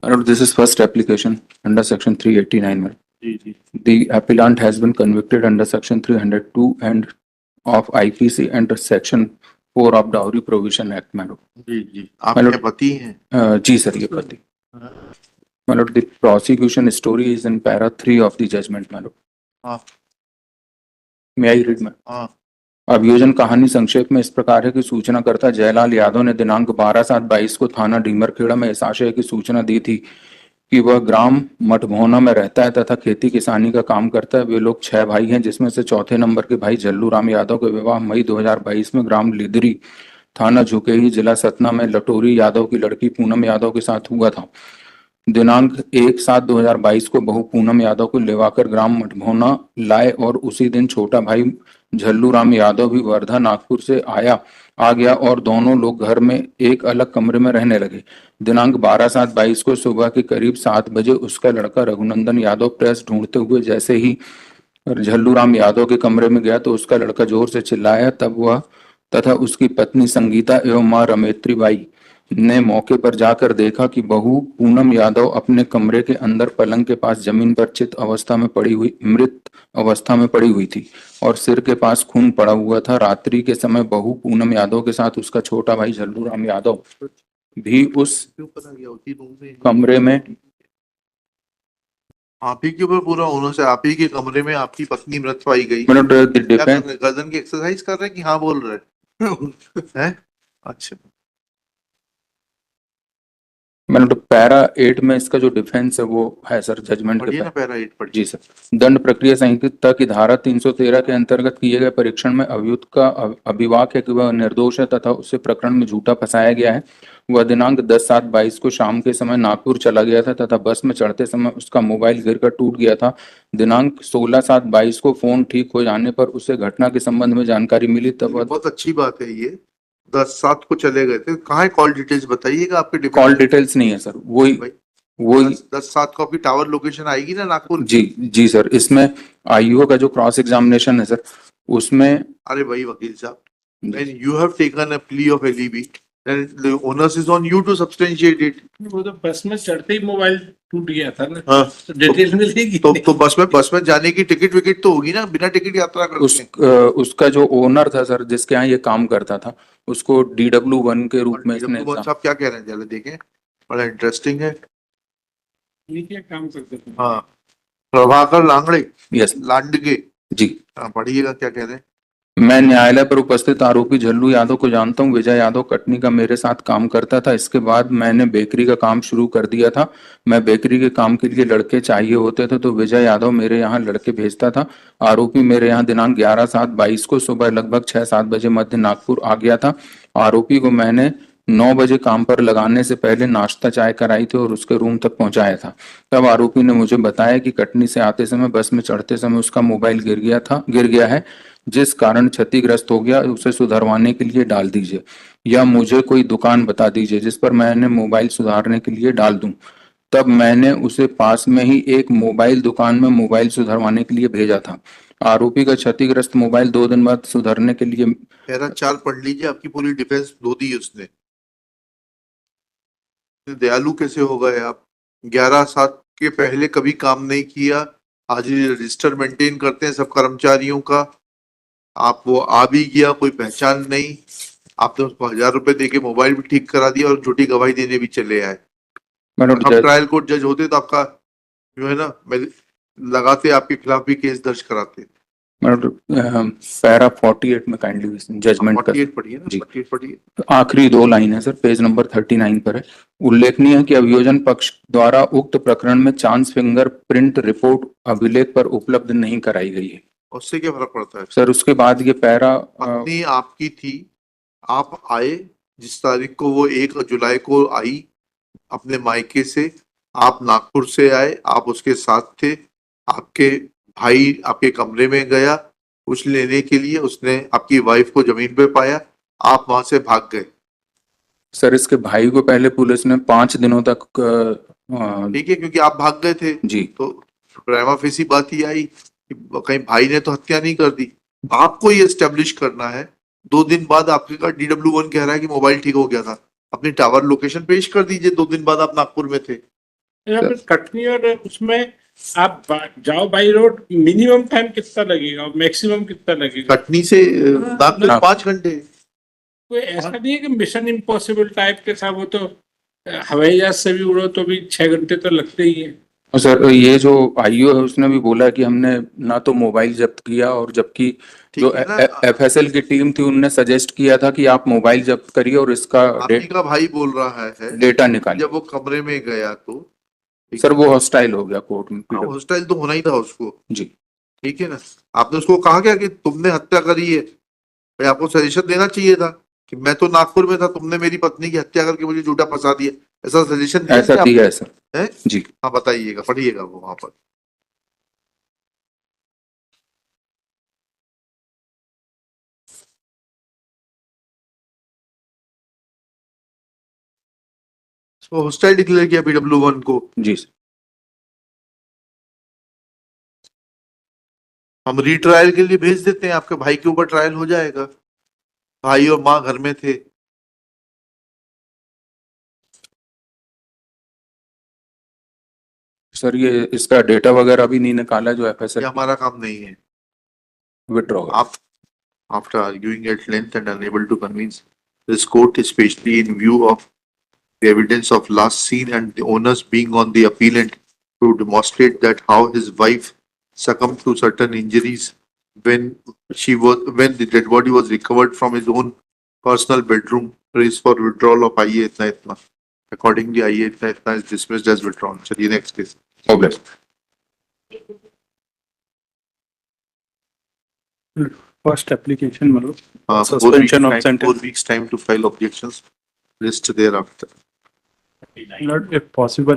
And this is first application under section 389. जी जी The appellant has been convicted under section 302 and of IPC and section 4 of Dowry Provision Act. Madam ji जी आपके पति हैं? जी sir, ये पति. Madam the prosecution story is in para 3 of the judgment. Madam हाँ may I read? मैडम हाँ अभियोजन कहानी संक्षेप में इस प्रकार है कि सूचनाकर्ता जयलाल यादव ने दिनांक 12/7/22 को थाना डीमरखेड़ा में इस आशय की सूचना दी थी कि वह ग्राम मठभोना में रहता है तथा खेती किसानी का काम करता है. वे लोग 6 भाई हैं, जिसमें से चौथे नंबर के भाई जल्लू राम यादव का विवाह मई 2022 में ग्राम लिदरी, थाना झुकेही, जिला सतना में लटोरी यादव की लड़की पूनम यादव के साथ हुआ था. दिनांक 1/7/2022 को बहू पूनम यादव को लेवाकर ग्राम मठभोना लाए और उसी दिन छोटा भाई झल्लू राम यादव भी वर्धा नागपुर से आ गया और दोनों लोग घर में एक अलग कमरे में रहने लगे. दिनांक 12/7/22 को सुबह के करीब 7 बजे उसका लड़का रघुनंदन यादव प्रेस ढूंढते हुए जैसे ही झल्लू राम यादव के कमरे में गया तो उसका लड़का जोर से चिल्लाया. तब वह तथा उसकी पत्नी संगीता एवं मां रमेत्री बाई ने मौके पर जाकर देखा कि बहू पूनम यादव अपने कमरे के अंदर पलंग के पास जमीन पर चित अवस्था में पड़ी हुई मृत अवस्था में पड़ी हुई थी और सिर के पास खून पड़ा हुआ था. रात्रि के समय बहू पूनम यादव के साथ उसका छोटा भाई झल्लू राम यादव भी उस क्यों पता गया उसी रूम में कमरे में आप ही के ऊपर पूरा होने से आप ही के कमरे में आपकी पत्नी मृत पाई गई. मतलब क्या कर डिफेंस रहे हैं? गर्दन की एक्सरसाइज कर रहे हैं कि हाँ बोल रहे हैं? अच्छा मतलब पैरा 8 में इसका जो डिफेंस है वो है सर जजमेंट के पढ़िए ना पैरा 8 पढ़िए. जी सर. दंड प्रक्रिया संहिता की धारा 313 के अंतर्गत किए गए परीक्षण में अभियुक्त का अभिवाक है कि वह निर्दोष है तथा उसे प्रकरण में झूठा फंसाया गया है. वह दिनांक 10/7/22 को शाम के समय नागपुर चला गया था तथा बस में चढ़ते समय उसका मोबाइल गिरकर टूट गया था. दिनांक 16/7/22 को फोन ठीक हो जाने पर उसे घटना के संबंध में जानकारी मिली. तब वह बहुत अच्छी बात है ये. 10/7 को चले गए थे. कहाँ है कॉल डिटेल्स बताइएगा आपके कॉल डिटेल्स नहीं है सर. वही 10/7 को आपकी टावर लोकेशन आएगी ना नागपुर की? जी सर. इसमें आईओ का जो क्रॉस एग्जामिनेशन है सर उसमें अरे भाई वकील साहब, when you have taken a plea of LEB, then the onus is on you to substantiate it. वो तो बस में चढ़ते ही मोबाइल टूट गया था ना. हाँ तो डिटेल मिलेगी तो बस में जाने की टिकट विकेट तो होगी ना, बिना टिकट यात्रा करते हैं. उसका जो ओनर था सर जिसके यहाँ ये काम करता था उसको DW1 के रूप में इसने डब्ल्यू साहब क्या कह रहे हैं जरा देखें, बड़ा इंटरेस्टिंग है. ये क्या काम करते थे? हाँ प्रभाकर लांगड़े यस लांडगे जी. हाँ पढ़िएगा क्या कह रहे हैं. मैं न्यायालय पर उपस्थित आरोपी झल्लू यादव को जानता हूं. विजय यादव कटनी का मेरे साथ काम करता था. इसके बाद मैंने बेकरी का काम शुरू कर दिया था. मैं बेकरी के काम के लिए लड़के चाहिए होते थे तो विजय यादव मेरे यहाँ लड़के भेजता था. आरोपी मेरे यहाँ दिनांक 11/7/22 को सुबह लगभग 6-7 बजे मध्य नागपुर आ गया था. आरोपी को मैंने 9 बजे काम पर लगाने से पहले नाश्ता चाय कराई थी और उसके रूम तक पहुंचाया था. तब आरोपी ने मुझे बताया कि कटनी से आते समय बस में चढ़ते समय उसका मोबाइल गिर गया है जिस कारण क्षतिग्रस्त हो गया. उसे सुधरवाने के लिए डाल दीजिए या मुझे कोई दुकान बता दीजिए जिस पर मैंने मोबाइल सुधारने के लिए डाल दूं. तब मैंने उसे पास में ही एक मोबाइल दुकान में मोबाइल सुधरवाने के लिए भेजा था. आरोपी का क्षतिग्रस्त मोबाइल 2 दिन बाद सुधरने के लिए पैरा 4 पढ़ लीजिए. आपकी पूरी डिफेंस धो दी उसने. दयालु कैसे हो गए आप? 11/7 के पहले कभी काम नहीं किया. आज रजिस्टर मेंटेन करते हैं सब कर्मचारियों का. आप वो आ भी गया, कोई पहचान नहीं. आपने उसको 1000 रुपए देके मोबाइल भी ठीक करा दिया और झूठी गवाही देने भी चले आए. हम ट्रायल कोर्ट जज होते तो आपका जो है ना लगाते, आपके खिलाफ भी केस दर्ज कराते. पैरा 48 में काइंडली जजमेंट 48 पढ़िए ना. जी. 48 पढ़िए. आखिरी 2 लाइन है सर, पेज नंबर 39 पर है. उल्लेखनीय है कि अभियोजन पक्ष द्वारा उक्त प्रकरण में चांस फिंगर प्रिंट रिपोर्ट अभिलेख पर उपलब्ध नहीं कराई गई है. उससे क्या फर्क पड़ता है सर? उसके बाद ये पैरा पत्नी आपकी थी, आप आए जिस तारीख को वो 1 जुलाई को आई अपने मायके से. आप नागपुर से आए, आप उसके साथ थे. आपके भाई आपके कमरे में गया कुछ लेने के लिए. उसने आपकी वाइफ को जमीन पे पाया. आप वहां से भाग गए. सर इसके भाई को पहले पुलिस ने 5 दिनों तक ठीक है, क्योंकि आप भाग गए थे जी. तो प्रेमा फेसी बात ही आई कि कहीं भाई ने तो हत्या नहीं कर दी. आपको ये एस्टेब्लिश करना है. 2 दिन बाद आपके का DW1 कह रहा है कि मोबाइल ठीक हो गया था. अपनी टावर लोकेशन पेश कर दीजिए. 2 दिन बाद आप नागपुर में थे. यहाँ पे कटनी और उसमें आप जाओ बाई रोड, मिनिमम टाइम कितना लगेगा और मैक्सिमम कितना लगेगा? कटनी से नागपुर हाँ। 5 घंटे। कोई ऐसा नहीं है कि मिशन इम्पॉसिबल टाइप के साथ, वो तो हवाई जहाज से भी उड़ो तो भी 6 घंटे तो लगते ही है। और सर ये जो आईओ है उसने भी बोला कि हमने ना तो मोबाइल जब्त किया, और जबकि जो ठीक है ना, एफएसएल की टीम थी उनने सजेस्ट किया था कि आप मोबाइल जब्त करिए और इसका आप ही का भाई बोल रहा है डेटा निकालिए। जब वो कमरे में गया तो सर वो हॉस्टाइल हो गया कोर्ट में। हॉस्टाइल तो होना ही था उसको, जी ठीक है ना। आपने उसको कहा क्या कि तुमने हत्या करी है? भाई आपको सजेशन देना चाहिए था कि मैं तो नागपुर में था, तुमने मेरी पत्नी की हत्या करके मुझे झूठा फंसा दिया, ऐसा सजेशन दिया ऐसा क्या दिया है सर। आपने? हैं? जी हाँ बताइएगा, पढ़िएगा वो वहां पर। उसको हॉस्टाइल डिक्लेयर किया PW1 को। जी सर। हम रीट्रायल के लिए भेज देते हैं, आपके भाई के ऊपर ट्रायल हो जाएगा। भाई और माँ घर में थे। सर ये इसका डेटा वगैरह भी नहीं निकाला जो ये एफएसएल हमारा काम नहीं है। विड्रॉ। आप after arguing at length and unable to convince this court, especially in view of the evidence of last seen and the onus being on the appellant to demonstrate that how his wife succumbed to certain injuries when the dead body was recovered from his own personal bedroom, prays for withdrawal of IE itna itna. Accordingly, IE itna itna is dismissed as withdrawn. Chaliye next case. हो गया। First application मतलब 4 Suspension of sentence. 4 weeks time to file objections. List thereafter. not if possible